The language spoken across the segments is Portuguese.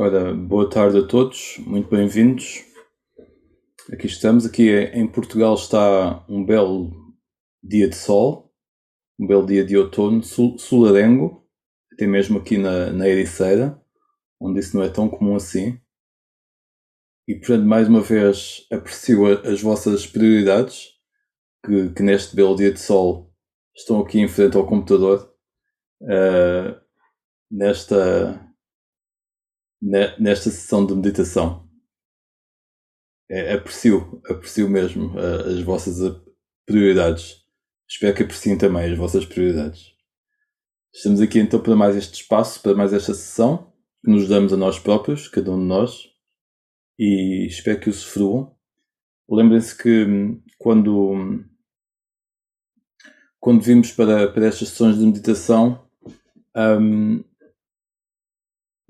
Ora, boa tarde a todos, muito bem-vindos. Aqui estamos, em Portugal está um belo dia de sol, um belo dia de outono, solarengo, até mesmo aqui na Ericeira, onde isso não é tão comum assim. E portanto, mais uma vez, aprecio as vossas prioridades, que neste belo dia de sol estão aqui em frente ao computador, nesta sessão de meditação. Aprecio mesmo as vossas prioridades. Espero que apreciem também as vossas prioridades. Estamos aqui então para mais este espaço, para mais esta sessão, que nos damos a nós próprios, cada um de nós, e espero que o usufruam. Lembrem-se que quando vimos para estas sessões de meditação,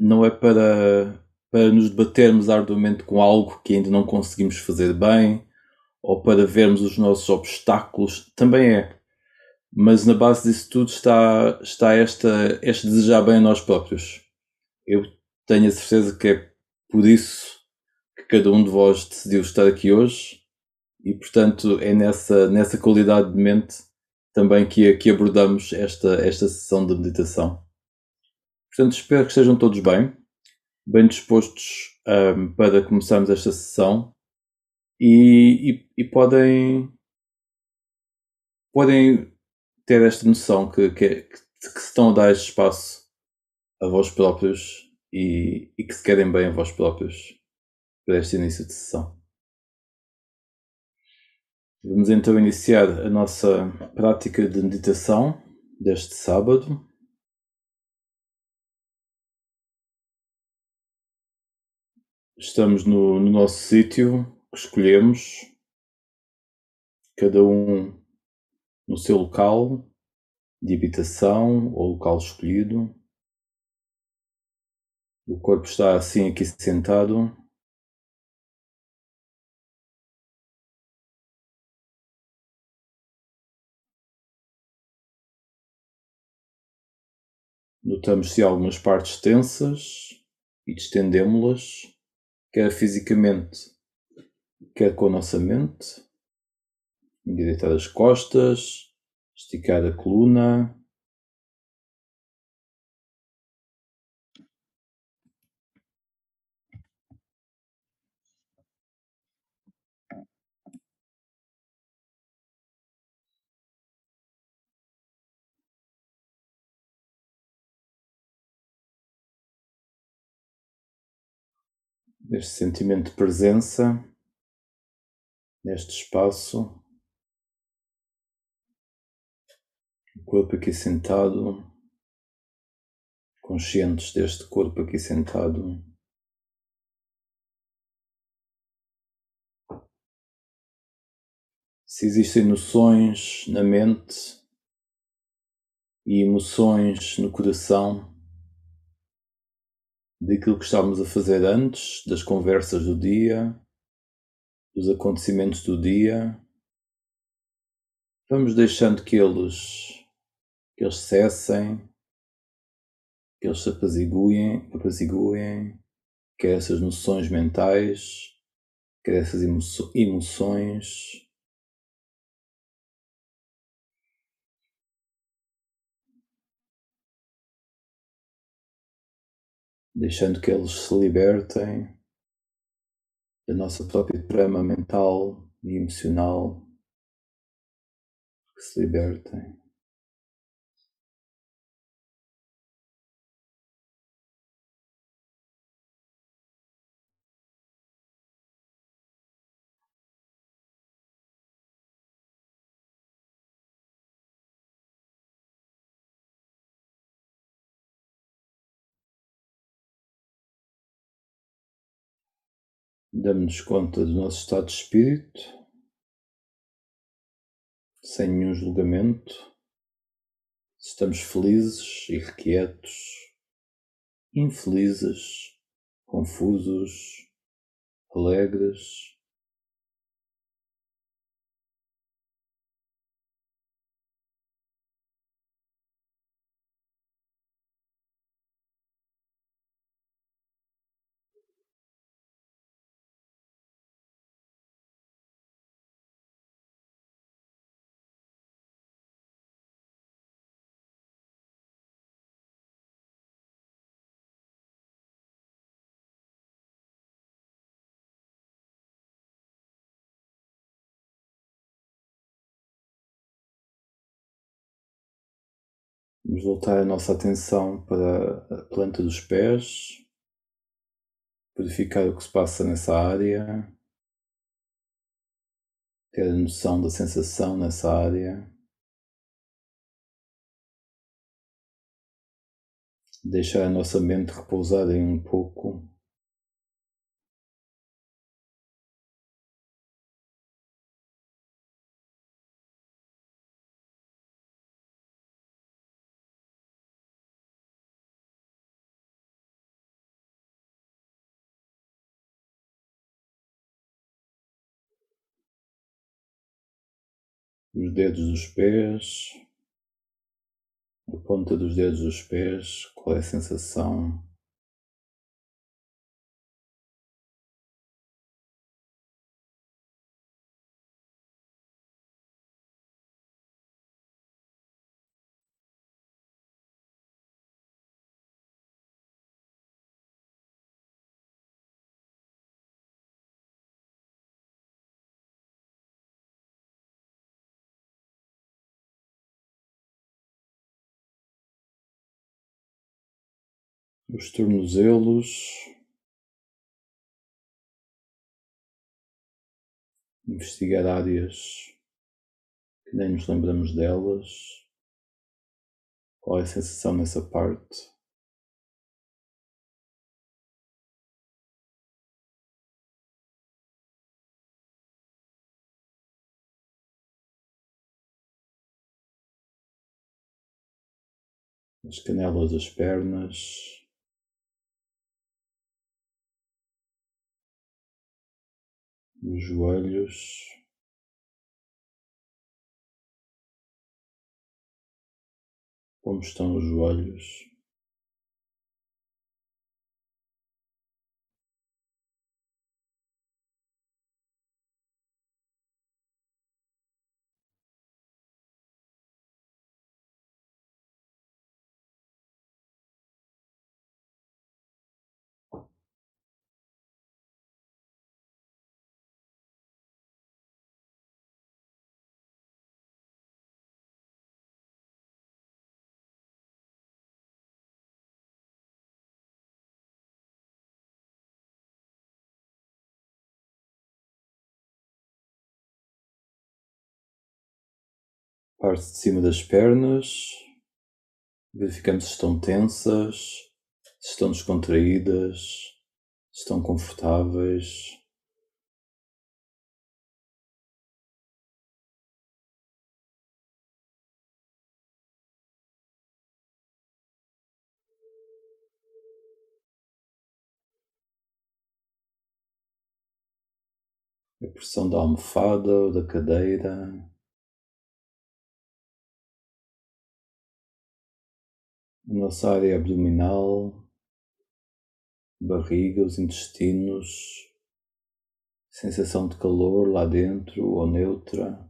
não é para nos debatermos arduamente com algo que ainda não conseguimos fazer bem, ou para vermos os nossos obstáculos, também é. Mas na base disso tudo está este desejar bem a nós próprios. Eu tenho a certeza que é por isso que cada um de vós decidiu estar aqui hoje, e portanto é nessa qualidade de mente também que abordamos esta sessão de meditação. Portanto, espero que estejam todos bem dispostos para começarmos esta sessão, e podem ter esta noção que se estão a dar este espaço a vós próprios e que se querem bem a vós próprios para este início de sessão. Vamos então iniciar a nossa prática de meditação deste sábado. Estamos no nosso sítio que escolhemos, cada um no seu local de habitação ou local escolhido. O corpo está assim aqui sentado. Notamos se há algumas partes tensas e distendemos-las, quer fisicamente, quer com a nossa mente. Endireitar as costas, esticar a coluna. Este sentimento de presença neste espaço, o corpo aqui sentado, conscientes deste corpo aqui sentado. Se existem noções na mente e emoções no coração daquilo que estávamos a fazer antes, das conversas do dia, dos acontecimentos do dia, vamos deixando que eles cessem, que eles se apaziguem, quer essas noções mentais, quer essas emoções. Deixando que eles se libertem da nossa própria trama mental e emocional, que se libertem. Damos-nos conta do nosso estado de espírito, sem nenhum julgamento, se estamos felizes, irrequietos, infelizes, confusos, alegres. Vamos voltar a nossa atenção para a planta dos pés, verificar o que se passa nessa área, ter a noção da sensação nessa área, deixar a nossa mente repousar em um pouco. Os dedos dos pés, a ponta dos dedos dos pés, qual é a sensação? Os tornozelos, investigar áreas que nem nos lembramos delas, qual é a sensação nessa parte? As canelas das pernas, os joelhos, como estão os joelhos, parte de cima das pernas, verificando se estão tensas, se estão descontraídas, se estão confortáveis. A pressão da almofada ou da cadeira, a nossa área abdominal, barriga, os intestinos, sensação de calor lá dentro ou neutra.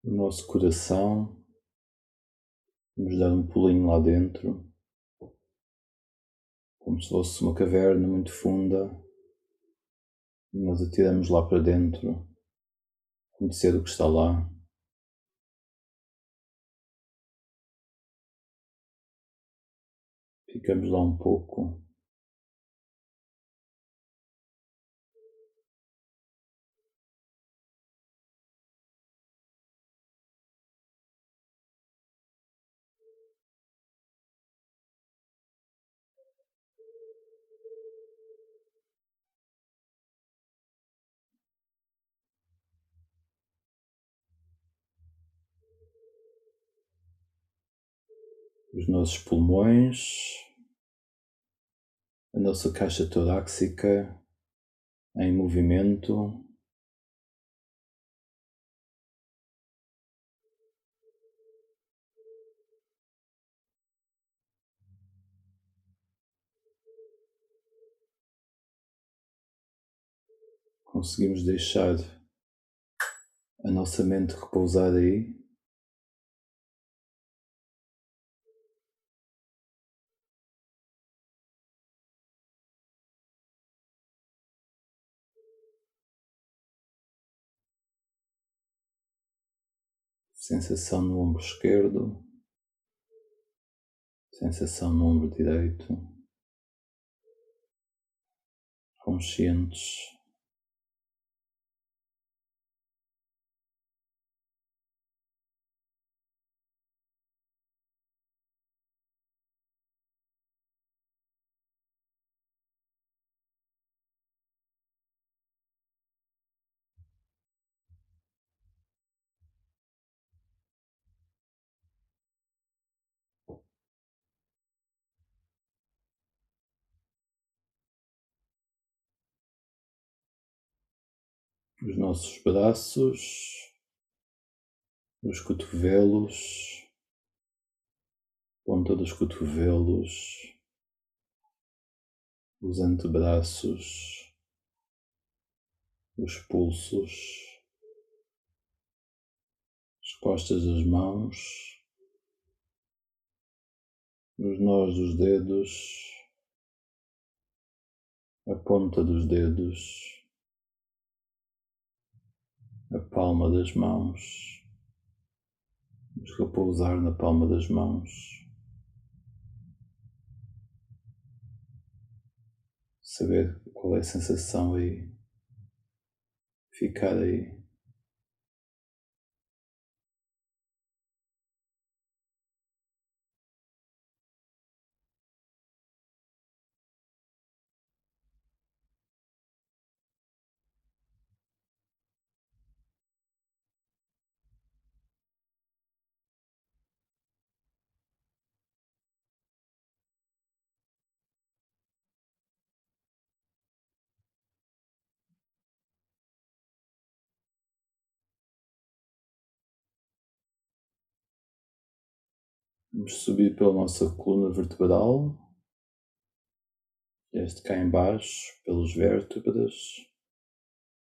O nosso coração, vamos dar um pulinho lá dentro, como se fosse uma caverna muito funda, e nós atiramos lá para dentro, conhecer o que está lá. Ficamos lá um pouco. Os nossos pulmões, a nossa caixa torácica em movimento, conseguimos deixar a nossa mente repousar aí. Sensação no ombro esquerdo, sensação no ombro direito, conscientes. Os nossos braços, os cotovelos, ponta dos cotovelos, os antebraços, os pulsos, as costas das mãos, os nós dos dedos, a ponta dos dedos, a palma das mãos, vamos repousar na palma das mãos, saber qual é a sensação aí, ficar aí. Vamos subir pela nossa coluna vertebral, desde cá em baixo, pelas vértebras,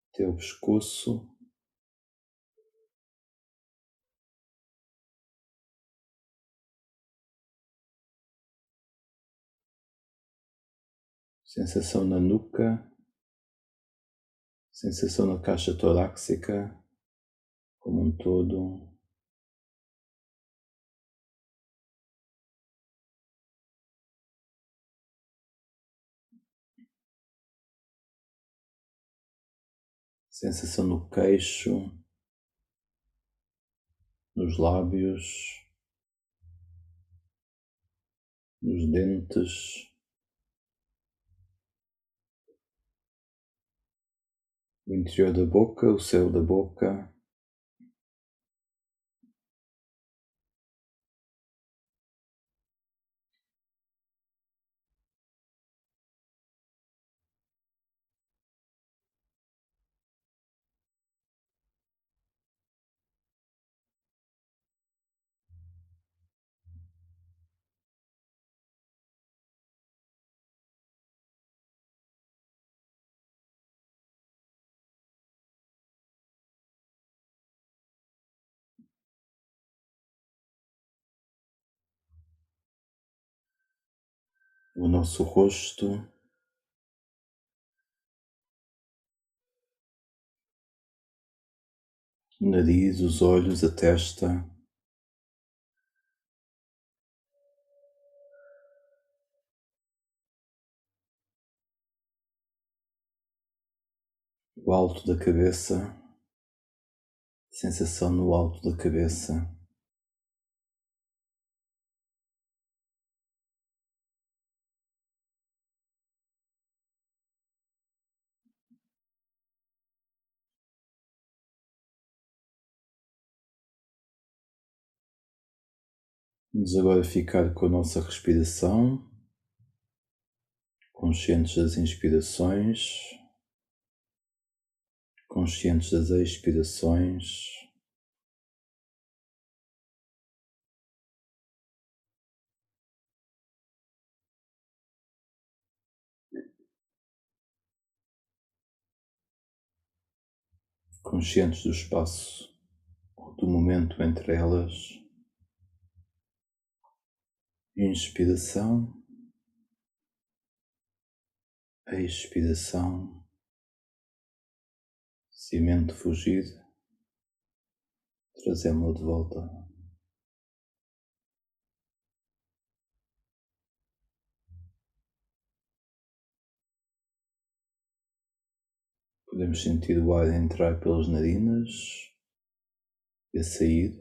até o pescoço. Sensação na nuca, sensação na caixa torácica como um todo. Sensação no queixo, nos lábios, nos dentes, o interior da boca, o céu da boca. O nosso rosto, o nariz, os olhos, a testa, o alto da cabeça, sensação no alto da cabeça. Vamos agora ficar com a nossa respiração, conscientes das inspirações, conscientes das expirações. conscientes do espaço ou do momento entre elas. Inspiração, expiração, cimento fugido, trazemos-lo de volta. Podemos sentir o ar entrar pelas narinas e a sair,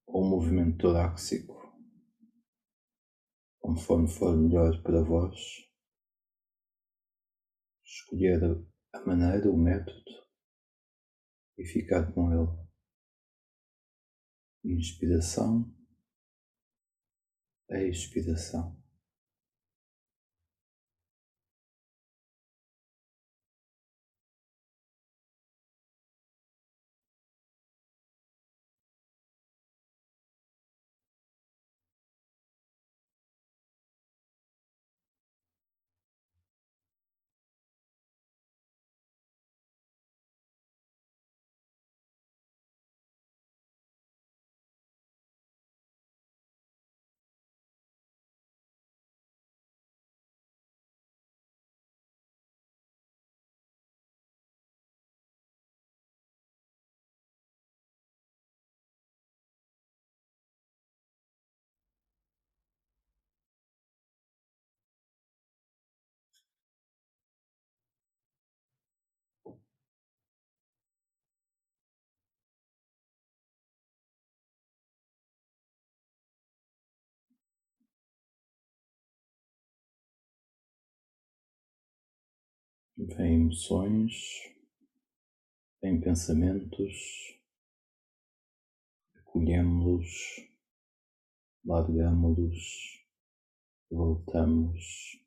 ou o movimento torácico, conforme for melhor para vós. Escolher a maneira, o método e ficar com ele. Inspiração, expiração. Vêm emoções, vêm pensamentos, acolhemos-los, largamos-los, voltamos.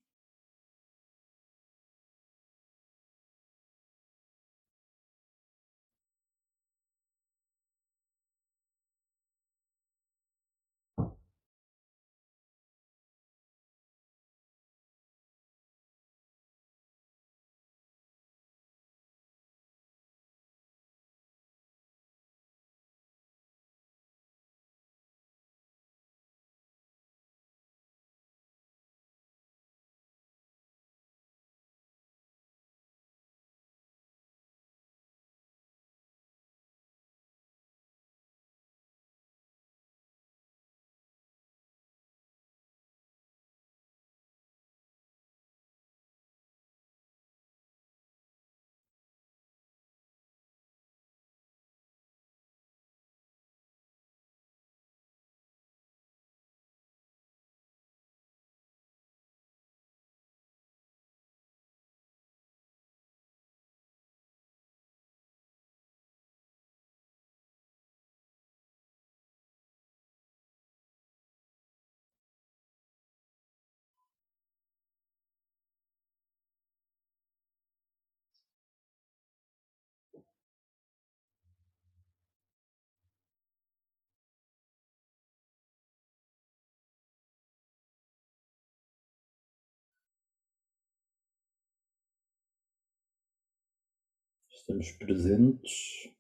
Estamos presentes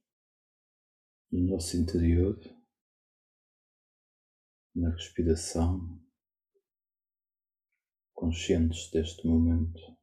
no nosso interior, na respiração, conscientes deste momento.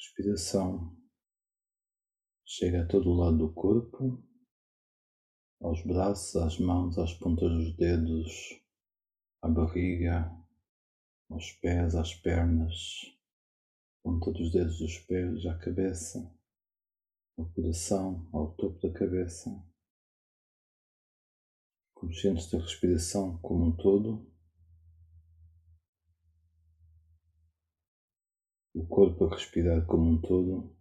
Respiração chega a todo o lado do corpo, aos braços, às mãos, às pontas dos dedos, à barriga, aos pés, às pernas, ponta dos dedos dos pés, à cabeça, ao coração, ao topo da cabeça. Conscientes da respiração como um todo, o corpo a respirar como um todo.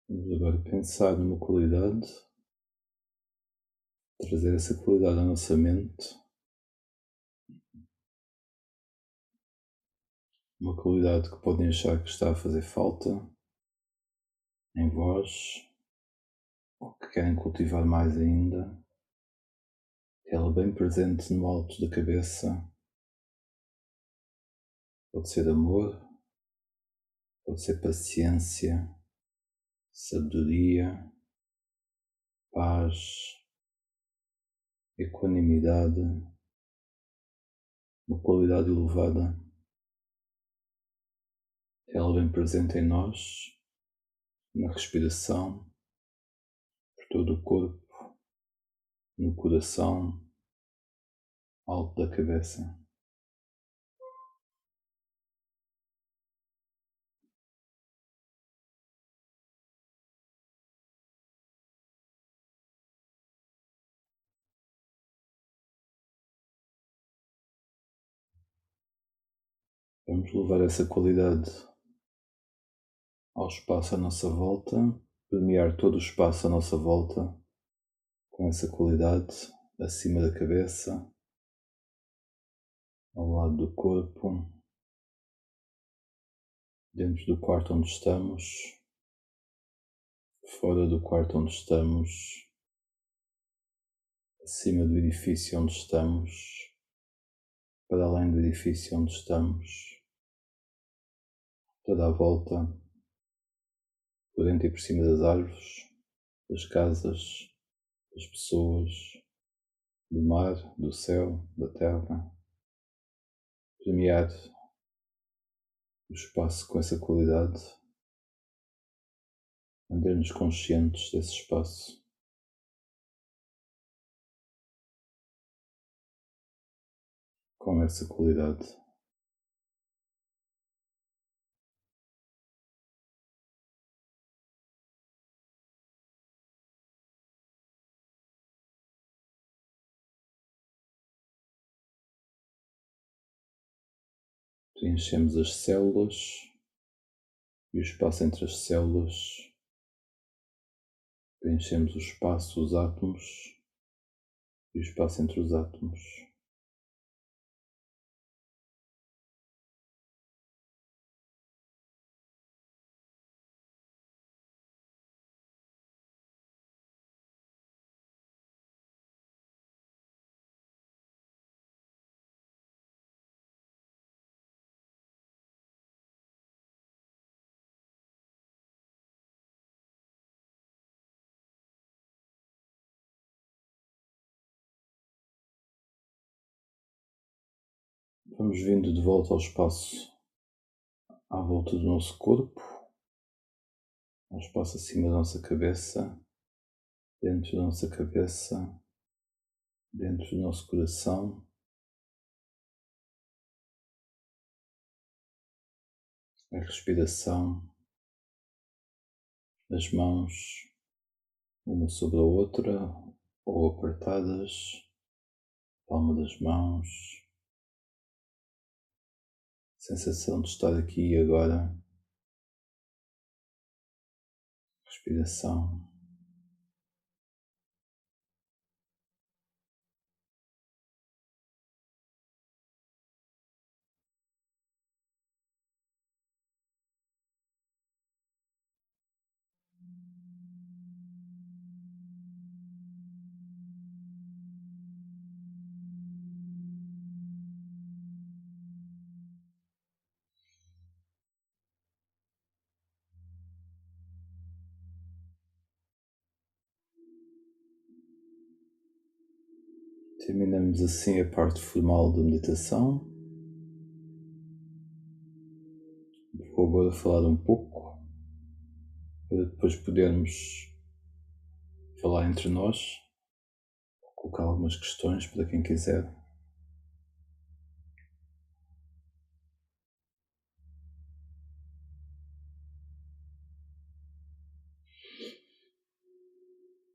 Vamos agora pensar numa qualidade, trazer essa qualidade à nossa mente, uma qualidade que podem achar que está a fazer falta em vós, ou que querem cultivar mais ainda, ela bem presente no alto da cabeça. Pode ser amor, pode ser paciência, sabedoria, paz, equanimidade, uma qualidade elevada, ela bem presente em nós, na respiração, por todo o corpo, no coração, alto da cabeça. Vamos levar essa qualidade ao espaço à nossa volta, permear todo o espaço à nossa volta com essa qualidade acima da cabeça, ao lado do corpo, dentro do quarto onde estamos, fora do quarto onde estamos, acima do edifício onde estamos, para além do edifício onde estamos, toda a volta, por dentro e por cima das árvores, das casas, das pessoas, do mar, do céu, da terra. Permear o espaço com essa qualidade, manter-nos conscientes desse espaço. Com essa qualidade. Preenchemos as células e o espaço entre as células. Preenchemos o espaço, os átomos e o espaço entre os átomos. Vamos vindo de volta ao espaço à volta do nosso corpo, ao espaço acima da nossa cabeça, dentro da nossa cabeça, dentro do nosso coração. A respiração, as mãos, uma sobre a outra ou apertadas, palma das mãos, sensação de estar aqui e agora, respiração. Terminamos assim a parte formal da meditação. Vou agora falar um pouco para depois podermos falar entre nós, colocar algumas questões para quem quiser.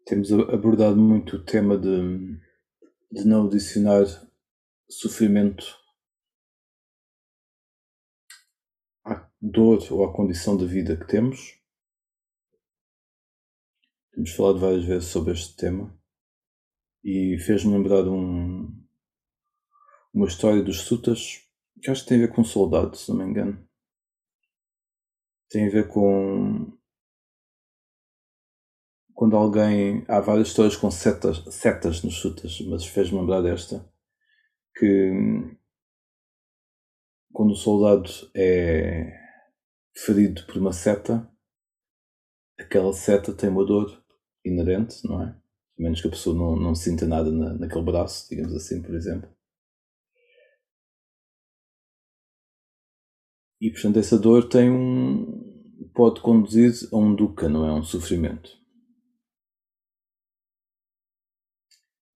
Temos abordado muito o tema de não adicionar sofrimento à dor ou à condição de vida que temos. Temos falado várias vezes sobre este tema e fez-me lembrar uma história dos Suttas, que acho que tem a ver com soldados, se não me engano. Tem a ver com quando alguém... Há várias histórias com setas nos Suttas, mas fez-me lembrar desta, que quando o soldado é ferido por uma seta, aquela seta tem uma dor inerente, não é? A menos que a pessoa não sinta nada naquele braço, digamos assim, por exemplo. E, portanto, essa dor pode conduzir a um dukkha, não é? Um sofrimento.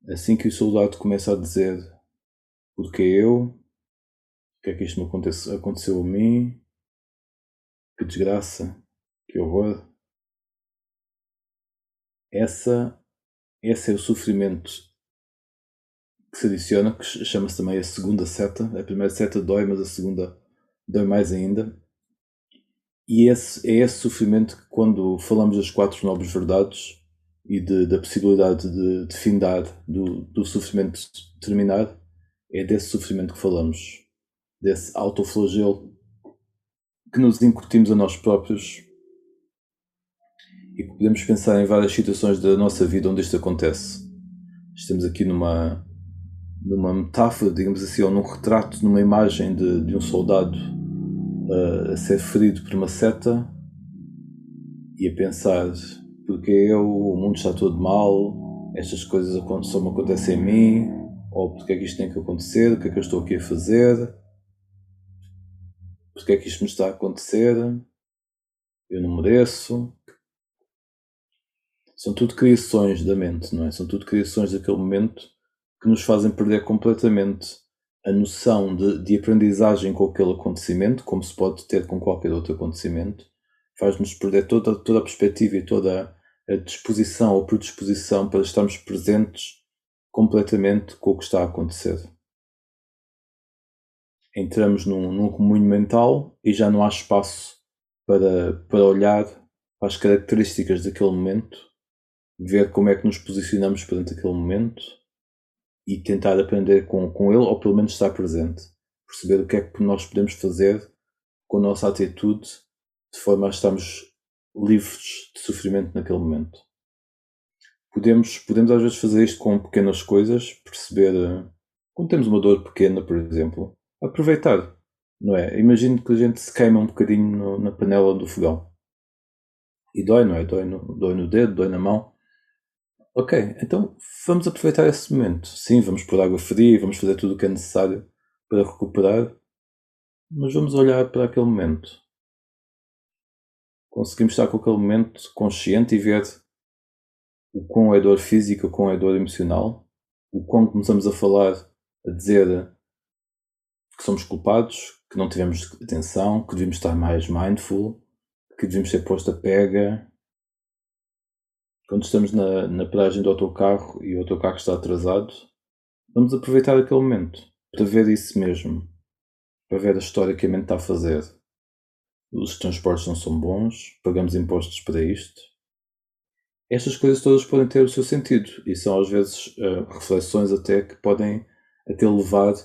Assim que o soldado começa a dizer porque eu, o que é que isto me aconteceu a mim, que desgraça, que horror, esse é o sofrimento que se adiciona, que chama-se também a segunda seta. A primeira seta dói, mas a segunda dói mais ainda. E é esse sofrimento que, quando falamos das 4 nobres verdades e da possibilidade de findar, do sofrimento terminar, é desse sofrimento que falamos, desse autoflagelo que nos incutimos a nós próprios e que podemos pensar em várias situações da nossa vida onde isto acontece. Estamos aqui numa metáfora, digamos assim, ou num retrato, numa imagem de um soldado a ser ferido por uma seta e a pensar porque o mundo está todo mal, estas coisas só me acontecem a mim, ou porque é que isto tem que acontecer, o que é que eu estou aqui a fazer, porque é que isto me está a acontecer, eu não mereço. São tudo criações da mente, não é? São tudo criações daquele momento que nos fazem perder completamente a noção de aprendizagem com aquele acontecimento, como se pode ter com qualquer outro acontecimento. Faz-nos perder toda a perspectiva e toda a disposição ou predisposição para estarmos presentes completamente com o que está a acontecer. Entramos num remoinho mental e já não há espaço para olhar para as características daquele momento, ver como é que nos posicionamos perante aquele momento e tentar aprender com ele, ou pelo menos estar presente, perceber o que é que nós podemos fazer com a nossa atitude de forma a estarmos livres de sofrimento naquele momento. Podemos às vezes fazer isto com pequenas coisas, perceber quando temos uma dor pequena, por exemplo, aproveitar, não é? Imagino que a gente se queima um bocadinho na panela do fogão e dói, não é? Dói no dedo, dói na mão. Ok, então vamos aproveitar esse momento. Sim, vamos pôr água fria, vamos fazer tudo o que é necessário para recuperar, mas vamos olhar para aquele momento. Conseguimos estar com aquele momento consciente e ver o quão é dor física, o quão é dor emocional, o quão começamos a falar, a dizer que somos culpados, que não tivemos atenção, que devíamos estar mais mindful, que devíamos ter posto a pega. Quando estamos na paragem do autocarro e o autocarro está atrasado, vamos aproveitar aquele momento para ver isso mesmo, para ver a história que a mente está a fazer. Os transportes não são bons, pagamos impostos para isto. Estas coisas todas podem ter o seu sentido e são às vezes reflexões até que podem até levar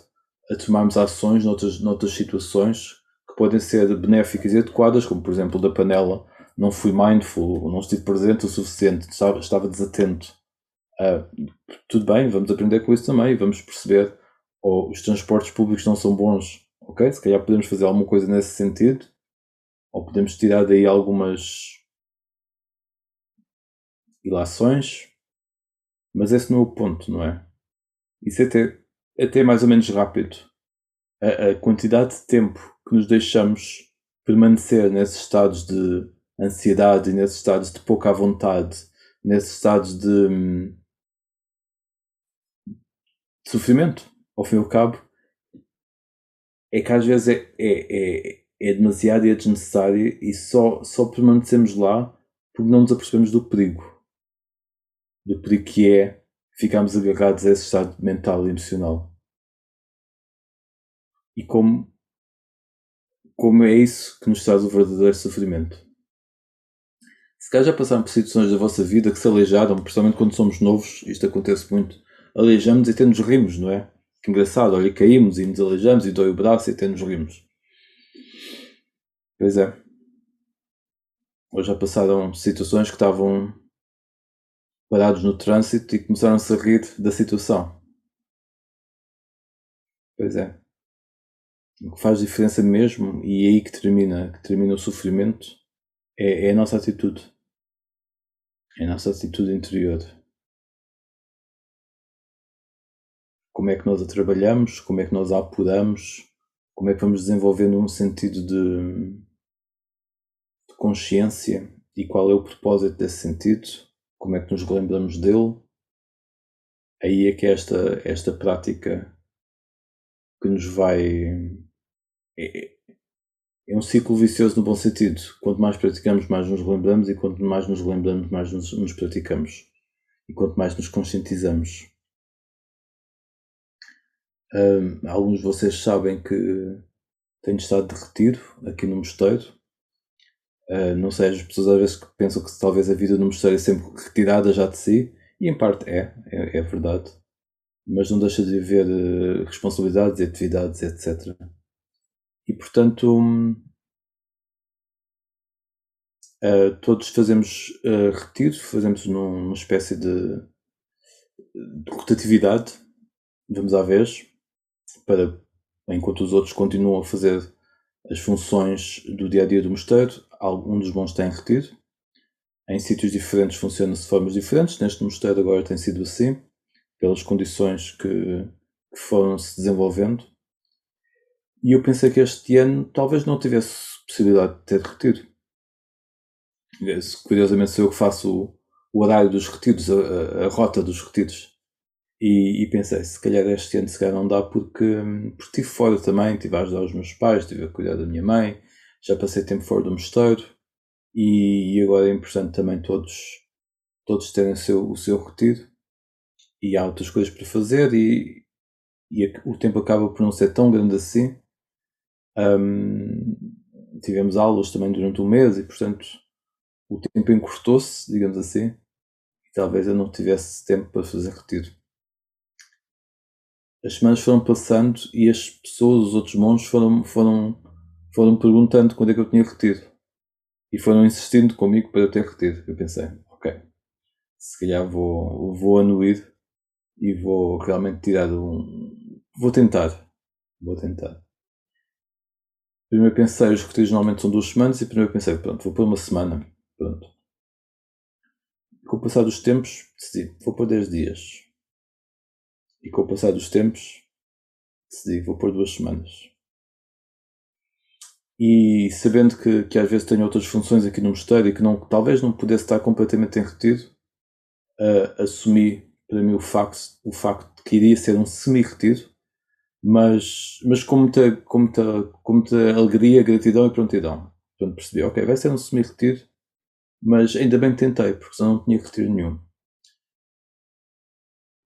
a tomarmos ações noutras situações que podem ser benéficas e adequadas, como por exemplo da panela. Não fui mindful, não estive presente o suficiente, estava desatento. Tudo bem, vamos aprender com isso também, vamos perceber os transportes públicos não são bons, ok? Se calhar podemos fazer alguma coisa nesse sentido, ou podemos tirar daí algumas ilações, mas esse não é o ponto, não é? Isso até é mais ou menos rápido. A quantidade de tempo que nos deixamos permanecer nesses estados de ansiedade, nesses estados de pouca vontade, nesses estados de sofrimento, ao fim e ao cabo, é que às vezes é demasiado e é desnecessário, e só permanecemos lá porque não nos apercebemos do perigo que é ficarmos agarrados a esse estado mental e emocional. E como é isso que nos traz o verdadeiro sofrimento. Se calhar já passaram por situações da vossa vida que se aleijaram, principalmente quando somos novos, isto acontece muito, aleijamos e até nos rimos, não é? Que engraçado, olha, caímos e nos aleijamos e dói o braço e até nos rimos. Pois é. Ou já passaram situações que estavam parados no trânsito e começaram-se a rir da situação. Pois é. O que faz diferença mesmo, e é aí que termina o sofrimento, é a nossa atitude. É a nossa atitude interior. Como é que nós a trabalhamos, como é que nós a apuramos, como é que vamos desenvolvendo um sentido de consciência e qual é o propósito desse sentido, como é que nos lembramos dele. Aí é que esta prática que nos vai. É um ciclo vicioso no bom sentido. Quanto mais praticamos, mais nos lembramos, e quanto mais nos lembramos, mais nos praticamos. E quanto mais nos conscientizamos. Alguns de vocês sabem que tenho estado de retiro aqui no mosteiro. Não sei, as pessoas às vezes que pensam que talvez a vida no mosteiro é sempre retirada já de si, e em parte é verdade. Mas não deixa de haver responsabilidades e atividades, etc. E portanto, todos fazemos retiro, fazemos numa espécie de rotatividade, vamos à vez, para, enquanto os outros continuam a fazer as funções do dia a dia do mosteiro, algum dos bons tem retiro. Em sítios diferentes funciona-se de formas diferentes. Neste mosteiro agora tem sido assim, pelas condições que foram se desenvolvendo. E eu pensei que este ano talvez não tivesse possibilidade de ter retiro. Curiosamente sou eu que faço o horário dos retiros, a rota dos retiros. E pensei, se calhar este ano se calhar não dá porque estive fora também, estive a ajudar os meus pais, estive a cuidar da minha mãe, já passei tempo fora do mosteiro, e agora é importante também todos terem o seu retiro, e há outras coisas para fazer, e o tempo acaba por não ser tão grande assim. Tivemos aulas também durante um mês e portanto o tempo encurtou-se, digamos assim, e talvez eu não tivesse tempo para fazer retiro. As semanas foram passando e as pessoas, os outros monges, foram perguntando quando é que eu tinha retiro. E foram insistindo comigo para eu ter retiro. Eu pensei, ok, se calhar vou anuir e vou realmente tirar Vou tentar. Primeiro pensei, os retiros normalmente são 2 semanas, e primeiro pensei, pronto, vou pôr uma semana. Pronto. Com o passar dos tempos, decidi, vou pôr 10 dias. E com o passar dos tempos, decidi, vou pôr 2 semanas. E sabendo que às vezes tenho outras funções aqui no mosteiro e que talvez não pudesse estar completamente em retiro, assumi para mim o facto de que iria ser um semi-retiro, mas com muita alegria, gratidão e prontidão. Portanto percebi, ok, vai ser um semi-retiro, mas ainda bem que tentei, porque senão não tinha retiro nenhum.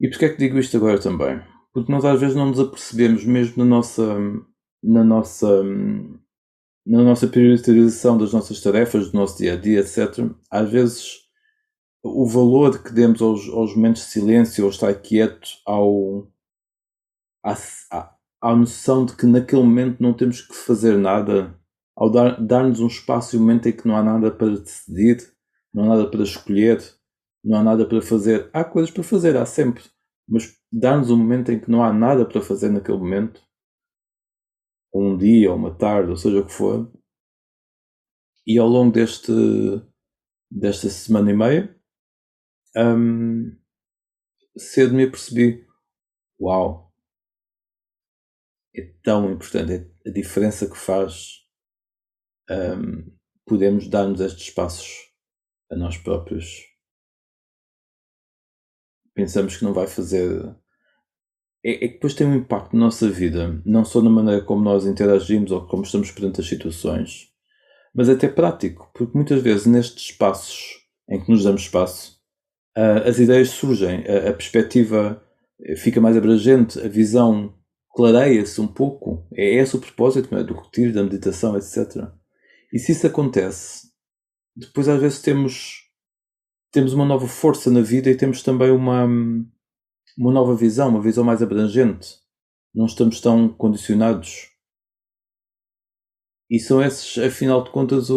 E porquê é que digo isto agora também? Porque nós às vezes não nos apercebemos, mesmo na nossa priorização das nossas tarefas, do nosso dia a dia, etc. Às vezes o valor que demos aos momentos de silêncio, ao estar quieto, à noção de que naquele momento não temos que fazer nada, ao dar-nos um espaço e um momento em que não há nada para decidir, não há nada para escolher, não há nada para fazer. Há coisas para fazer, há sempre, mas dar-nos um momento em que não há nada para fazer naquele momento, ou um dia, ou uma tarde, ou seja o que for, e ao longo desta semana e meia, cedo me apercebi Uau! É tão importante, é a diferença que faz podemos dar-nos estes espaços a nós próprios. Pensamos que não vai fazer. É que depois tem um impacto na nossa vida, não só na maneira como nós interagimos ou como estamos perante as situações, mas é até prático, porque muitas vezes nestes espaços em que nos damos espaço, as ideias surgem, a perspectiva fica mais abrangente, a visão clareia-se um pouco. É esse o propósito, não é? Do retiro, da meditação, etc. E se isso acontece, depois às vezes temos uma nova força na vida e temos também uma nova visão, uma visão mais abrangente. Não estamos tão condicionados. E são esses, afinal de contas,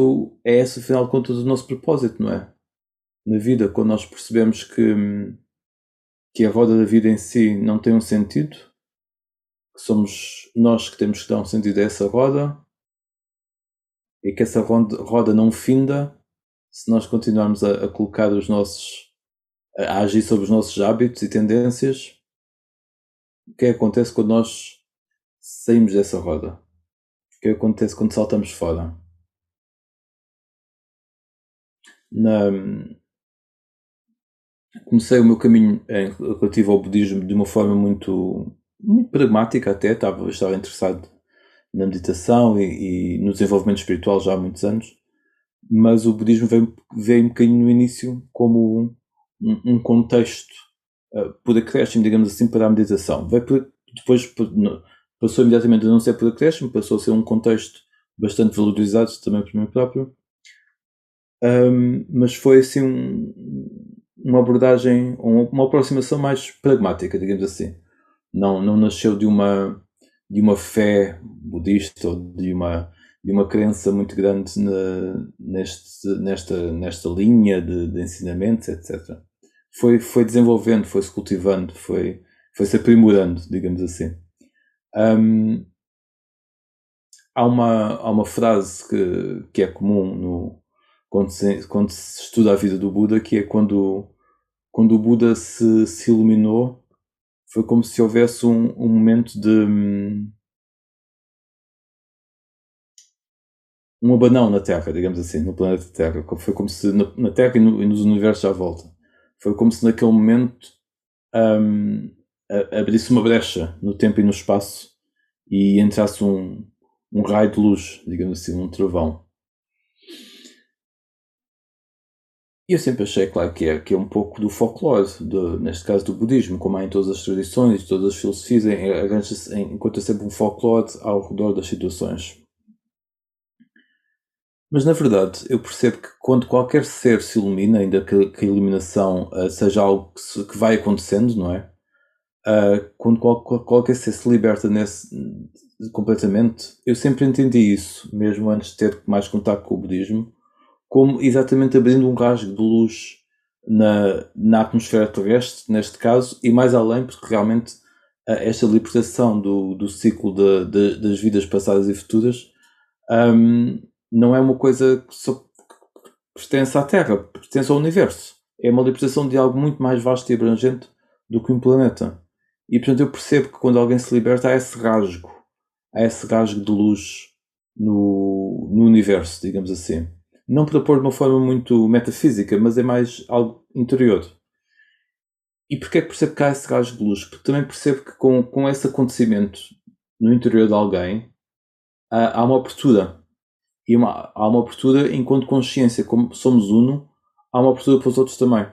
é esse, afinal de contas, o nosso propósito, não é? Na vida, quando nós percebemos que a roda da vida em si não tem um sentido, que somos nós que temos que dar um sentido a essa roda, e que essa roda não finda se nós continuarmos a colocar a agir sobre os nossos hábitos e tendências. O que é que acontece quando nós saímos dessa roda? O que é que acontece quando saltamos fora? Comecei o meu caminho relativo ao budismo de uma forma muito, muito pragmática até, estava interessado na meditação e no desenvolvimento espiritual já há muitos anos, mas o budismo veio um bocadinho no início como um contexto por acréscimo, digamos assim, para a meditação. Depois passou imediatamente a não ser por acréscimo, passou a ser um contexto bastante valorizado também por mim próprio, mas foi assim uma abordagem, uma aproximação mais pragmática, digamos assim. Não nasceu de uma fé budista ou de uma crença muito grande nesta linha de ensinamentos, etc. Foi desenvolvendo, foi-se cultivando, foi-se aprimorando, digamos assim. Há uma frase que é comum quando se estuda a vida do Buda, que é quando o Buda se iluminou, foi como se houvesse um momento de um abanão na Terra, digamos assim, no planeta Terra. Foi como se na Terra e nos universos à volta. Foi como se naquele momento abrisse uma brecha no tempo e no espaço e entrasse um raio de luz, digamos assim, um trovão. E eu sempre achei, claro, que é um pouco do folclore, neste caso do budismo, como há em todas as tradições, todas as filosofias, encontra sempre um folclore ao redor das situações. Mas na verdade eu percebo que quando qualquer ser se ilumina, ainda que a iluminação seja algo que vai acontecendo, não é? Quando qualquer ser se liberta completamente, eu sempre entendi isso, mesmo antes de ter mais contato com o budismo, como exatamente abrindo um rasgo de luz na atmosfera terrestre, neste caso, e mais além, porque realmente esta libertação do ciclo das vidas passadas e futuras não é uma coisa que só pertence à Terra, pertence ao universo. É uma libertação de algo muito mais vasto e abrangente do que um planeta. E portanto eu percebo que quando alguém se liberta há esse rasgo de luz no universo, digamos assim. Não para pôr de uma forma muito metafísica, mas é mais algo interior. E porquê é que percebo que há esse rasgo de luz? Porque também percebo que com esse acontecimento no interior de alguém há uma abertura. E há uma abertura enquanto consciência, como somos uno, há uma abertura para os outros também.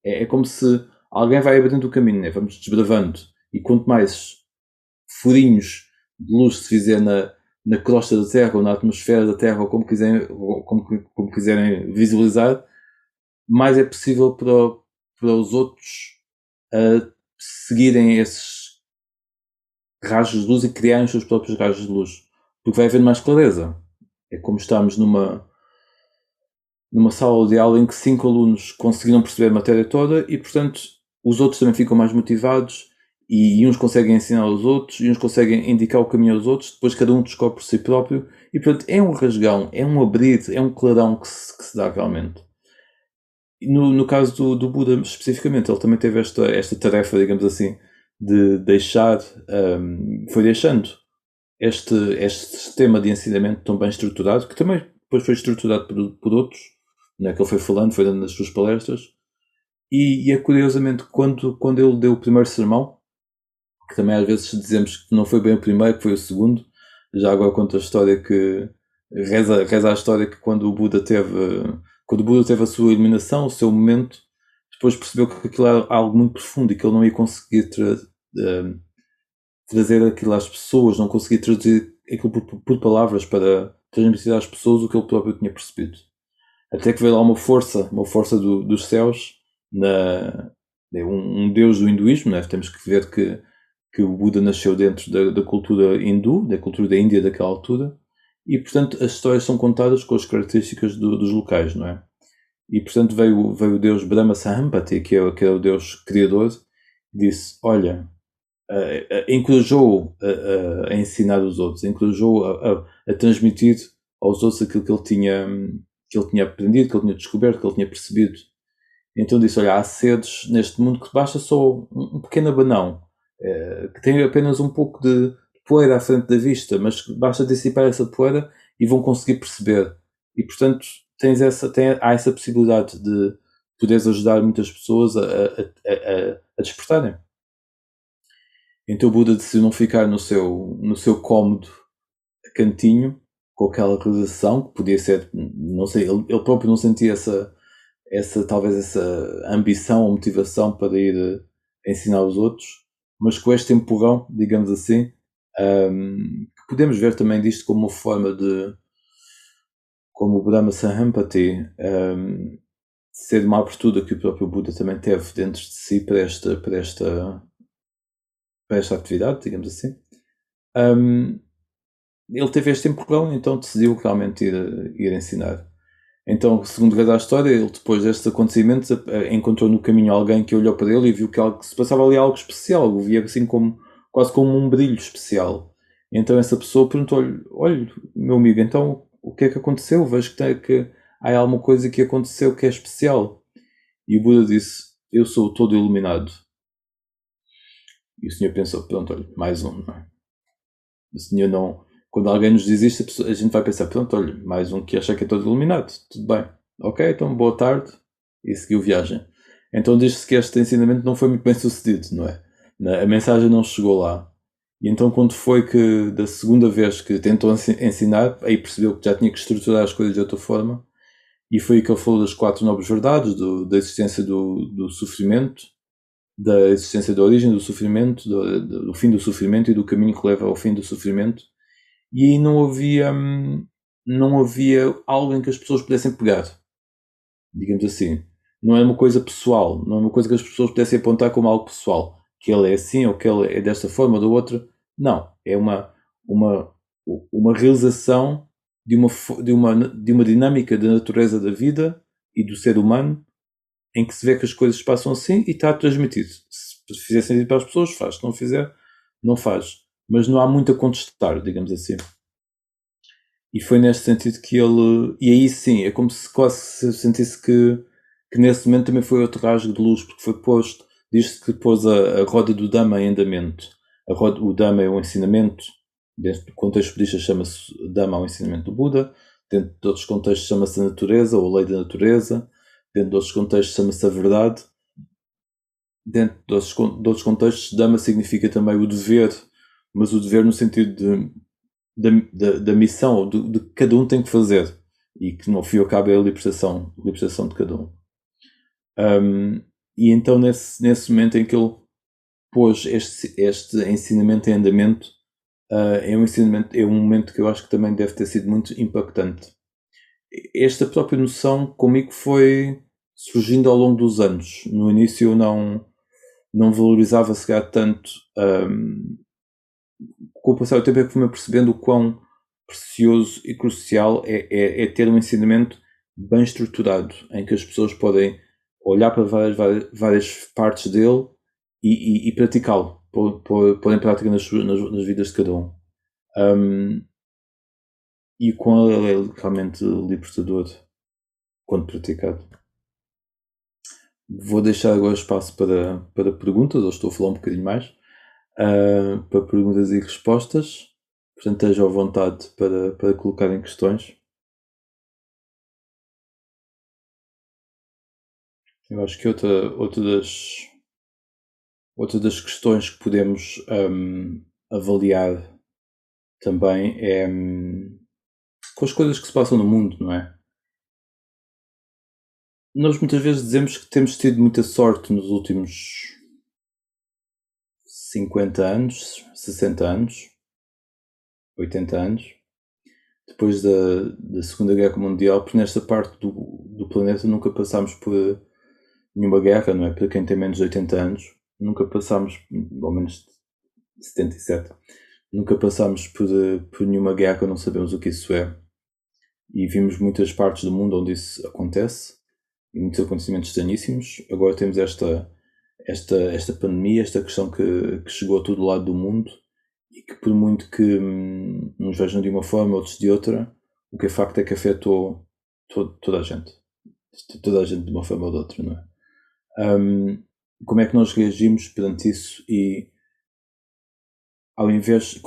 É como se alguém vai abrindo o caminho, né? Vamos desbravando. E quanto mais furinhos de luz se fizer na crosta da Terra ou na atmosfera da Terra, ou como quiserem visualizar, mais é possível para os outros seguirem esses rajos de luz e criarem os seus próprios rajos de luz. Porque vai haver mais clareza. É como estarmos numa sala de aula em que 5 alunos conseguiram perceber a matéria toda e, portanto, os outros também ficam mais motivados e uns conseguem ensinar aos outros e uns conseguem indicar o caminho aos outros, depois cada um descobre por si próprio e, portanto, é um rasgão, é um abrir, é um clarão que se dá realmente. No caso do Buda, especificamente, ele também teve esta tarefa, digamos assim, de deixar, foi deixando este sistema de ensinamento tão bem estruturado, que também depois foi estruturado por outros, né, que ele foi falando, foi dando nas suas palestras, e é curiosamente quando ele deu o primeiro sermão, que também às vezes dizemos que não foi bem o primeiro, que foi o segundo, já agora conta a história que reza a história que quando o Buda teve a sua iluminação, o seu momento, depois percebeu que aquilo era algo muito profundo e que ele não ia conseguir trazer aquilo às pessoas, não conseguia traduzir aquilo por palavras para transmitir às pessoas o que ele próprio tinha percebido. Até que veio lá uma força dos céus, um deus do hinduísmo, né? Temos que ver que o Buda nasceu dentro da cultura hindu, da cultura da Índia daquela altura, e portanto as histórias são contadas com as características dos locais, não é? E portanto veio o deus Brahma Sahampati, que é o deus criador, disse, olha, encorajou a ensinar os outros, encorajou a transmitir aos outros aquilo que ele tinha aprendido, que ele tinha descoberto, que ele tinha percebido. Então disse, olha, há seres neste mundo que basta só um pequeno abanão, que tem apenas um pouco de poeira à frente da vista, mas basta dissipar essa poeira e vão conseguir perceber. E portanto há essa possibilidade de poderes ajudar muitas pessoas a despertarem. Então o Buda decidiu não ficar no seu cômodo cantinho, com aquela realização, que podia ser, não sei, ele próprio não sentia talvez essa ambição ou motivação para ir ensinar os outros, mas com este empurrão, digamos assim, que podemos ver também disto como uma forma como o Brahma Sahampati, ser uma abertura que o próprio Buda também teve dentro de si para esta atividade, digamos assim. Ele teve este empurrão, então decidiu realmente ir ensinar. Então, segundo reza a história, ele depois destes acontecimentos encontrou no caminho alguém que olhou para ele e viu que se passava ali algo especial, via assim quase como um brilho especial. Então essa pessoa perguntou-lhe, olha, meu amigo, então o que é que aconteceu? Vejo que há alguma coisa que aconteceu que é especial. E o Buda disse, eu sou todo iluminado. E o senhor pensou, pronto, olha, mais um, não é? O senhor não... Quando alguém nos diz isto, a gente vai pensar, pronto, olha, mais um que acha que é todo iluminado. Tudo bem. Ok, então boa tarde. E seguiu viagem. Então diz-se que este ensinamento não foi muito bem sucedido, não é? A mensagem não chegou lá. E então quando foi que, da segunda vez que tentou ensinar, aí percebeu que já tinha que estruturar as coisas de outra forma. E foi aí que ele falou das 4 nobres verdades, da existência do sofrimento, da existência da origem do sofrimento, do fim do sofrimento e do caminho que leva ao fim do sofrimento. E aí não havia algo em que as pessoas pudessem pegar, digamos assim. Não é uma coisa pessoal, não é uma coisa que as pessoas pudessem apontar como algo pessoal, que ele é assim ou que ele é desta forma ou da outra. Não, é uma realização de uma dinâmica da natureza da vida e do ser humano, em que se vê que as coisas passam assim e está transmitido. Se fizer sentido para as pessoas, faz. Se não fizer, não faz. Mas não há muito a contestar, digamos assim. E foi neste sentido que ele... E aí sim, é como se quase se sentisse que nesse momento também foi outro rasgo de luz, porque foi posto... Diz-se que pôs a roda do Dhamma em andamento. O Dhamma é um ensinamento. Dentro do contexto budista chama-se Dhamma, o ensinamento do Buda. Dentro de outros contextos chama-se a natureza, ou a lei da natureza. Dentro de outros contextos chama-se a verdade. Dentro de outros contextos, Dhamma significa também o dever, mas o dever no sentido da missão, ou de que cada um tem que fazer, e que no fim e ao cabo é a libertação de cada um. E então nesse momento em que ele pôs este ensinamento em andamento, é um momento que eu acho que também deve ter sido muito impactante. Esta própria noção comigo foi surgindo ao longo dos anos. No início eu não valorizava se calhar tanto. Com o passar do tempo é que fui-me percebendo o quão precioso e crucial é ter um ensinamento bem estruturado, em que as pessoas podem olhar para várias partes dele e praticá-lo, pôr em prática nas vidas de cada um. E o quão ele é realmente libertador quando praticado. Vou deixar agora espaço para perguntas, ou estou a falar um bocadinho mais. para perguntas e respostas. Portanto, esteja à vontade para colocarem questões. Eu acho que outra das questões que podemos avaliar também é com as coisas que se passam no mundo, não é? Nós muitas vezes dizemos que temos tido muita sorte nos últimos 50 anos, 60 anos, 80 anos, depois da Segunda Guerra Mundial, porque nesta parte do planeta nunca passámos por nenhuma guerra, não é? Para quem tem menos de 80 anos, nunca passámos, ao menos 77, nunca passámos por nenhuma guerra, não sabemos o que isso é. E vimos muitas partes do mundo onde isso acontece, e muitos acontecimentos estranhíssimos. Agora temos esta pandemia, esta questão que chegou a todo lado do mundo, e que por muito que uns vejam de uma forma, outros de outra, o que é facto é que afetou toda a gente. Toda a gente de uma forma ou de outra, não é? Como é que nós reagimos perante isso? E ao invés de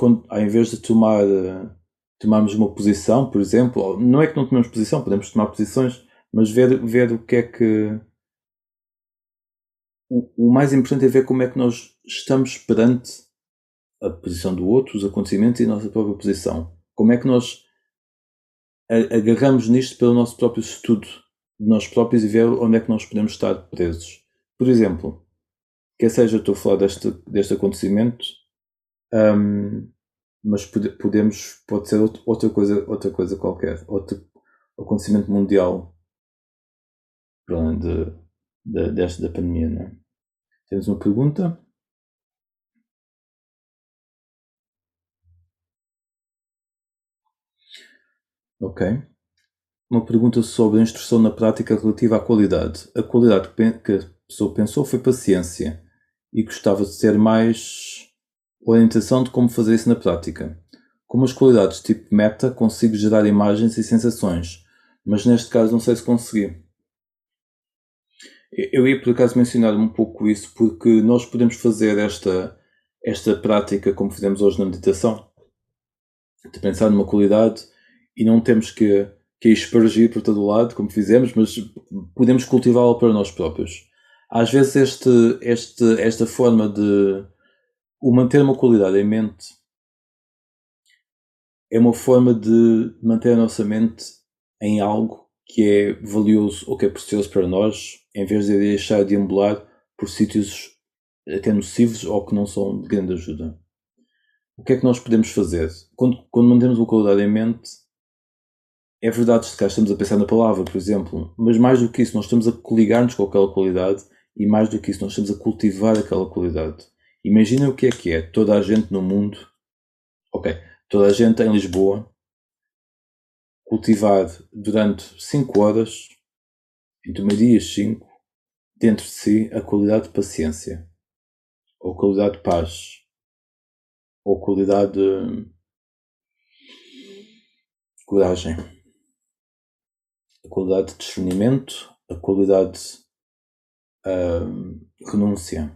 tomarmos uma posição, por exemplo, não é que não tomemos posição, podemos tomar posições, mas ver o que é que... O mais importante é ver como é que nós estamos perante a posição do outro, os acontecimentos e a nossa própria posição. Como é que nós agarramos nisto pelo nosso próprio estudo de nós próprios e ver onde é que nós podemos estar presos. Por exemplo, quer seja estou a falar deste acontecimento, mas pode ser outra coisa qualquer, outro acontecimento mundial para além da pandemia, não é? Temos uma pergunta? Ok. Uma pergunta sobre a instrução na prática relativa à qualidade. A qualidade que a pessoa pensou foi paciência e gostava de ter mais orientação de como fazer isso na prática. Como as qualidades tipo meta, consigo gerar imagens e sensações, mas neste caso não sei se consegui. Eu ia por acaso mencionar um pouco isso, porque nós podemos fazer esta prática como fizemos hoje na meditação, de pensar numa qualidade e não temos que espargir por todo o lado, como fizemos, mas podemos cultivá-la para nós próprios. Às vezes esta forma de manter uma qualidade em mente é uma forma de manter a nossa mente em algo que é valioso ou que é precioso para nós, em vez de deixar de ambular por sítios até nocivos ou que não são de grande ajuda. O que é que nós podemos fazer? Quando mantemos uma qualidade em mente, é verdade que cá estamos a pensar na palavra, por exemplo, mas mais do que isso, nós estamos a coligar-nos com aquela qualidade e mais do que isso, nós estamos a cultivar aquela qualidade. Imagina o que é toda a gente no mundo, toda a gente em Lisboa, cultivar durante 5 horas, entre meio-dia e 5, dentro de si a qualidade de paciência, ou a qualidade de paz, ou a qualidade de coragem, a qualidade de discernimento, a qualidade de renúncia.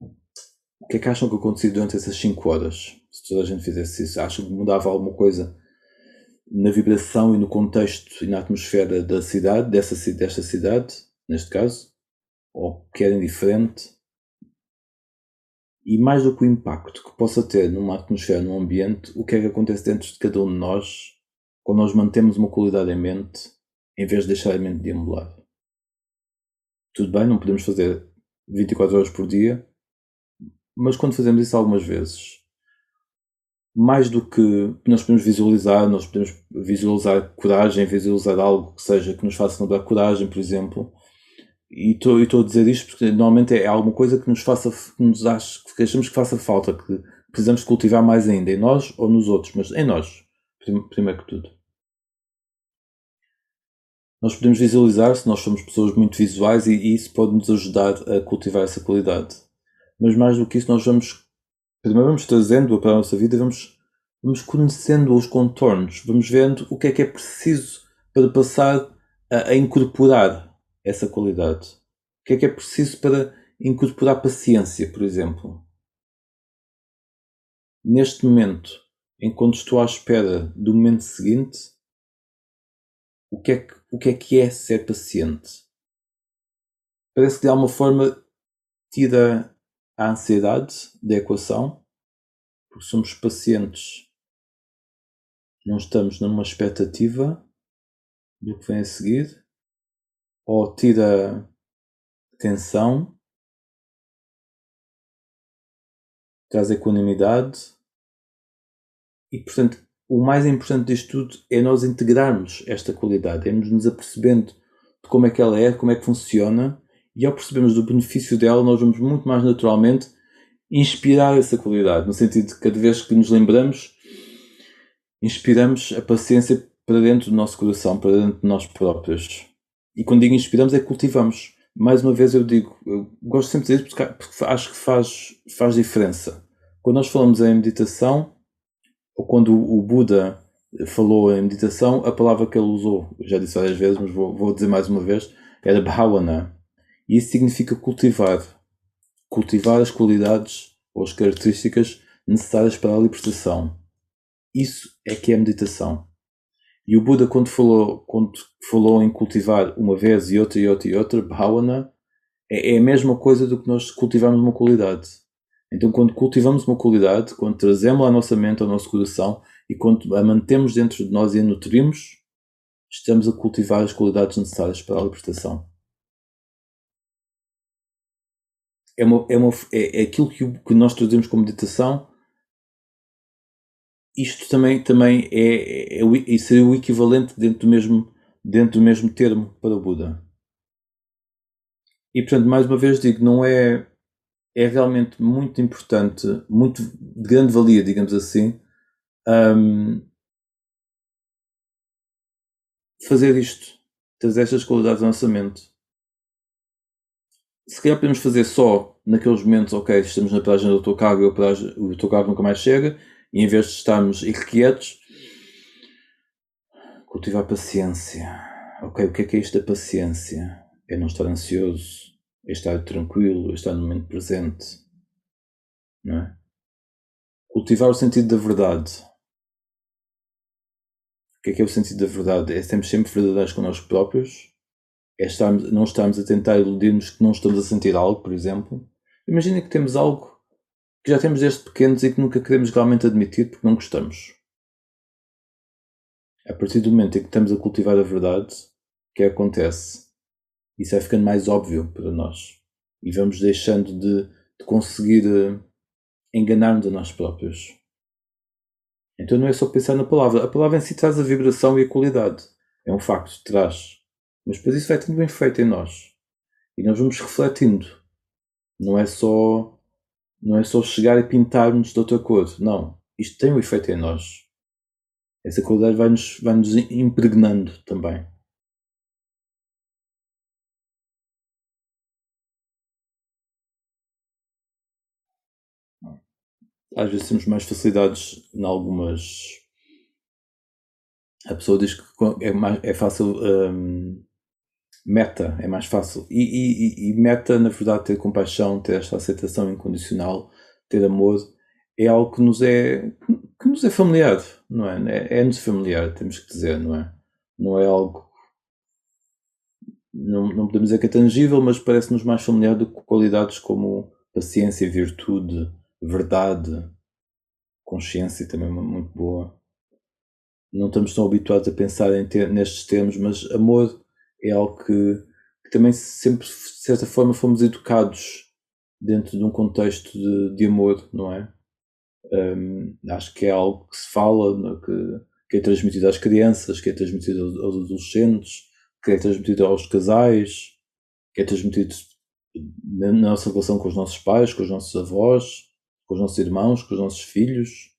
O que é que acham que aconteceu durante essas 5 horas? Se toda a gente fizesse isso, acham que mudava alguma coisa na vibração e no contexto e na atmosfera da cidade, desta cidade, neste caso? Ou que era indiferente? E mais do que o impacto que possa ter numa atmosfera, num ambiente, o que é que acontece dentro de cada um de nós quando nós mantemos uma qualidade em mente em vez de deixar a mente deambular? Tudo bem, não podemos fazer 24 horas por dia, mas quando fazemos isso algumas vezes, mais do que nós podemos visualizar coragem, visualizar algo que seja que nos faça lembrar coragem, por exemplo. E estou a dizer isto porque normalmente é alguma coisa que que achamos que faça falta, que precisamos de cultivar mais ainda, em nós ou nos outros, mas em nós, primeiro que tudo. Nós podemos visualizar se nós somos pessoas muito visuais e isso pode nos ajudar a cultivar essa qualidade. Mas mais do que isso, primeiro vamos trazendo-a para a nossa vida, vamos conhecendo os contornos, vamos vendo o que é preciso para passar a incorporar essa qualidade. O que é preciso para incorporar paciência, por exemplo. Neste momento, enquanto estou à espera do momento seguinte, o que é ser paciente? Parece que de alguma forma tira a ansiedade da equação, porque somos pacientes, não estamos numa expectativa do que vem a seguir, ou tira tensão, traz equanimidade, e portanto o mais importante disto tudo é nós integrarmos esta qualidade, é nos apercebendo de como é que ela é, como é que funciona, e ao percebermos do benefício dela, nós vamos muito mais naturalmente inspirar essa qualidade, no sentido de que cada vez que nos lembramos, inspiramos a paciência para dentro do nosso coração, para dentro de nós próprios. E quando digo inspiramos, é que cultivamos. Mais uma vez eu digo, eu gosto sempre de dizer porque acho que faz diferença. Quando nós falamos em meditação, ou quando o Buda falou em meditação, a palavra que ele usou, eu já disse várias vezes, mas vou dizer mais uma vez, era bhavana. E isso significa cultivar. Cultivar as qualidades ou as características necessárias para a libertação. Isso é que é meditação. E o Buda, quando falou em cultivar uma vez e outra, bhavana, é a mesma coisa do que nós cultivarmos uma qualidade. Então, quando cultivamos uma qualidade, quando trazemos à nossa mente, ao nosso coração, e quando a mantemos dentro de nós e a nutrimos, estamos a cultivar as necessárias para a libertação. É aquilo que nós traduzimos como meditação. Isto também seria o equivalente dentro do mesmo termo para o Buda. E portanto, mais uma vez digo, não é realmente muito importante, muito de grande valia, digamos assim, fazer isto, trazer estas qualidades à nossa mente. Se calhar podemos fazer só naqueles momentos, ok, estamos na paragem do autocarro e o autocarro nunca mais chega, e em vez de estarmos irrequietos, cultivar paciência. Ok, o que é isto da paciência? É não estar ansioso, é estar tranquilo, é estar no momento presente, não é? Cultivar o sentido da verdade. O que é o sentido da verdade? É sermos sempre verdadeiros com nós próprios, não estarmos a tentar iludir-nos que não estamos a sentir algo, por exemplo. Imagina que temos algo que já temos desde pequenos e que nunca queremos realmente admitir porque não gostamos. A partir do momento em que estamos a cultivar a verdade, o que acontece? Isso vai ficando mais óbvio para nós. E vamos deixando de conseguir enganar-nos a nós próprios. Então não é só pensar na palavra. A palavra em si traz a vibração e a qualidade. É um facto, traz. Mas depois isso vai tendo um efeito em nós. E nós vamos refletindo. Não é só chegar e pintar-nos de outra cor. Não. Isto tem um efeito em nós. Essa qualidade vai-nos impregnando também. Às vezes temos mais facilidades em algumas. A pessoa diz que é fácil. Meta é mais fácil. E meta, na verdade, ter compaixão, ter esta aceitação incondicional, ter amor, é algo que nos é familiar, não é? É-nos familiar, temos que dizer, não é? Não é algo. Não podemos dizer que é tangível, mas parece-nos mais familiar do que qualidades como paciência, virtude, verdade, consciência também é muito boa. Não estamos tão habituados a pensar nestes termos, mas amor é algo que também sempre, de certa forma, fomos educados dentro de um contexto de amor, não é? Acho que é algo que se fala, que é transmitido às crianças, que é transmitido aos adolescentes, que é transmitido aos casais, que é transmitido na nossa relação com os nossos pais, com os nossos avós, com os nossos irmãos, com os nossos filhos.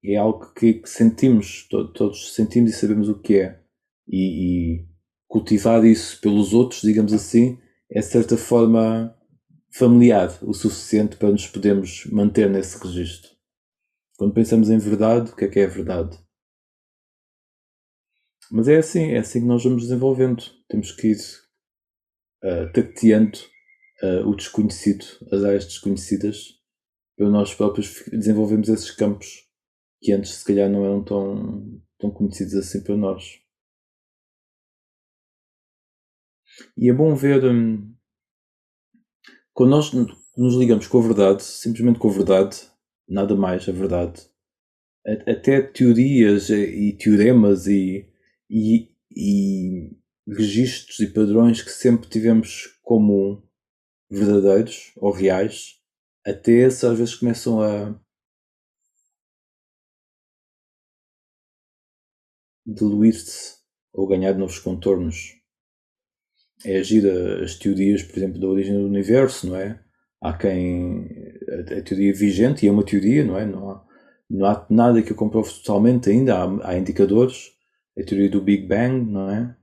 É algo que sentimos, todos sentimos e sabemos o que é. E cultivar isso pelos outros, digamos assim, é de certa forma familiar o suficiente para nos podermos manter nesse registro. Quando pensamos em verdade, o que é a verdade? Mas é assim que nós vamos desenvolvendo. Temos que ir tateando o desconhecido, as áreas desconhecidas, para nós próprios desenvolvemos esses campos que antes se calhar não eram tão conhecidos assim para nós. E é bom ver quando nós nos ligamos com a verdade, simplesmente com a verdade, nada mais a verdade, até teorias e teoremas e registros e padrões que sempre tivemos como verdadeiros ou reais, até esses às vezes começam a diluir-se ou ganhar novos contornos. É agir as teorias, por exemplo, da origem do universo, não é? Há quem. A teoria vigente, e é uma teoria, não é? Não há nada que eu comprove totalmente ainda, há indicadores. A teoria do Big Bang, não é?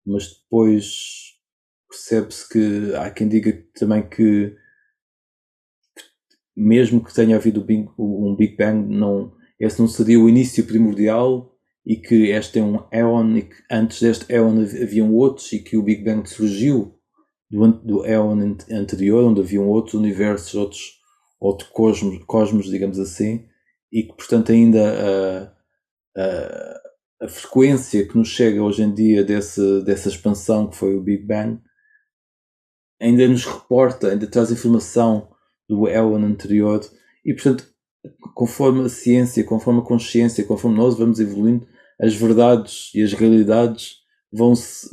Mas depois percebe-se que há quem diga também que mesmo que tenha havido um Big Bang, esse não seria o início primordial e que este é um éon e que antes deste éon haviam outros e que o Big Bang surgiu do éon anterior, onde haviam outros universos, outros cosmos, digamos assim, e que portanto ainda a frequência que nos chega hoje em dia dessa expansão que foi o Big Bang ainda nos reporta, ainda traz informação do éon anterior e portanto conforme a ciência, conforme a consciência, conforme nós vamos evoluindo, as verdades e as realidades vão-se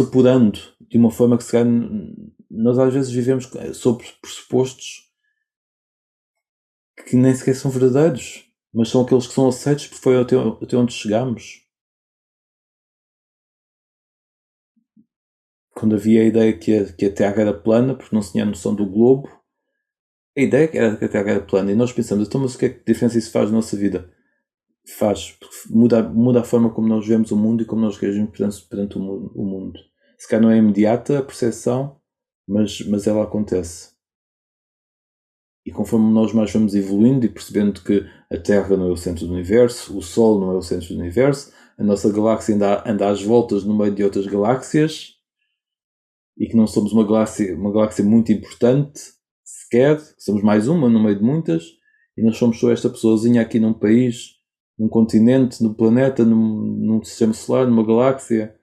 apurando de uma forma que se calhar nós às vezes vivemos sobre pressupostos que nem sequer são verdadeiros, mas são aqueles que são aceitos porque foi até onde chegamos. Quando havia a ideia que a Terra era plana, porque não se tinha a noção do globo, a ideia era que a Terra era plana, e nós pensamos, então, mas o que é que diferença isso faz na nossa vida? Faz, muda a forma como nós vemos o mundo e como nós reagimos perante o mundo. Se calhar não é imediata a percepção, mas ela acontece. E conforme nós mais vamos evoluindo e percebendo que a Terra não é o centro do universo, o Sol não é o centro do universo, a nossa galáxia anda às voltas no meio de outras galáxias, e que não somos uma galáxia muito importante sequer, somos mais uma no meio de muitas, e nós somos só esta pessoazinha aqui num país, num continente, no planeta, num sistema solar, numa galáxia.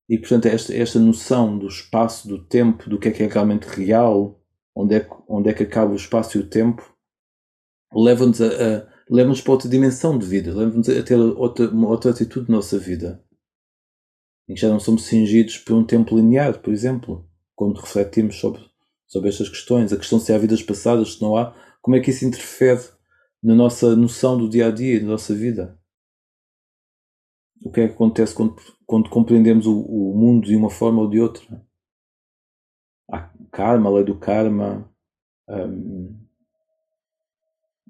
E portanto esta noção do espaço, do tempo, do que é realmente real, onde é que acaba o espaço e o tempo, leva-nos para outra dimensão de vida, leva-nos a ter uma outra atitude na nossa vida. Em que já não somos cingidos por um tempo linear, por exemplo, quando refletimos sobre estas questões, a questão se há vidas passadas, se não há, como é que isso interfere na nossa noção do dia-a-dia, da nossa vida? O que é que acontece quando compreendemos o mundo de uma forma ou de outra? Há karma, a lei do karma,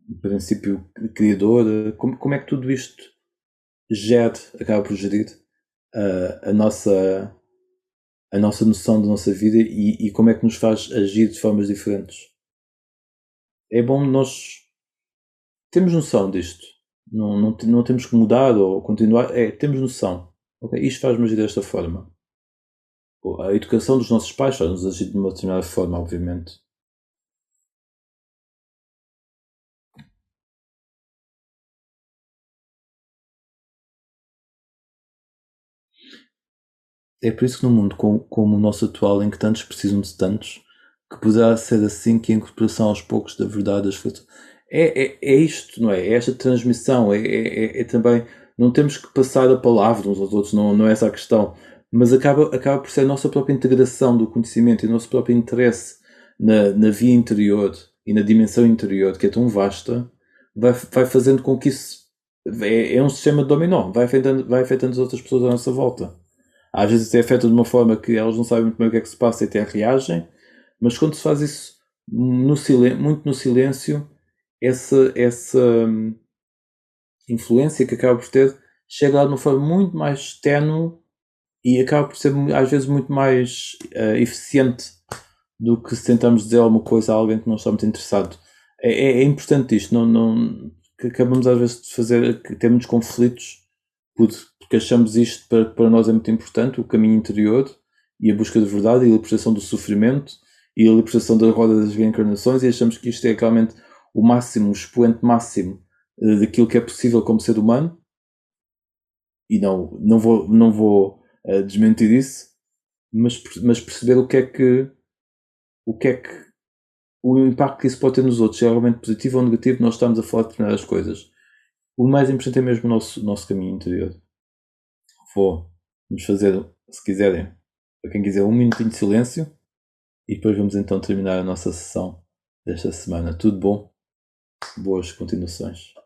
o princípio criador, como é que tudo isto acaba por gerir a nossa noção da nossa vida e como é que nos faz agir de formas diferentes. É bom nós termos noção disto. Não temos que mudar ou continuar. Temos noção. Okay? Isto faz-me agir desta forma. A educação dos nossos pais faz-nos agir de uma determinada forma, obviamente. É por isso que num mundo como o nosso atual, em que tantos precisam de tantos, que poderá ser assim que a incorporação aos poucos da verdade é isto, não é? É esta transmissão, é também, não temos que passar a palavra uns aos outros, não é essa a questão, mas acaba por ser a nossa própria integração do conhecimento e o nosso próprio interesse na via interior e na dimensão interior, que é tão vasta, vai fazendo com que isso é um sistema de dominó, vai afetando as outras pessoas à nossa volta. Às vezes até afeta de uma forma que elas não sabem muito bem o que é que se passa e até reagem, mas quando se faz isso muito no silêncio, essa influência que acaba por ter chega lá de uma forma muito mais ténue e acaba por ser às vezes muito mais eficiente do que se tentarmos dizer alguma coisa a alguém que não está muito interessado. É importante isto, que acabamos às vezes de fazer, que temos conflitos porque achamos isto para nós é muito importante, o caminho interior, e a busca de verdade e a libertação do sofrimento e a libertação da roda das reencarnações, e achamos que isto é realmente o máximo, o expoente máximo daquilo que é possível como ser humano, e não vou desmentir isso, mas perceber o que é que o impacto que isso pode ter nos outros, se é realmente positivo ou negativo. Nós estamos a falar de determinadas coisas. O mais importante é mesmo o nosso caminho interior. Vamos fazer, se quiserem, para quem quiser, 1 minutinho de silêncio e depois vamos então terminar a nossa sessão desta semana. Tudo bom? Boas continuações.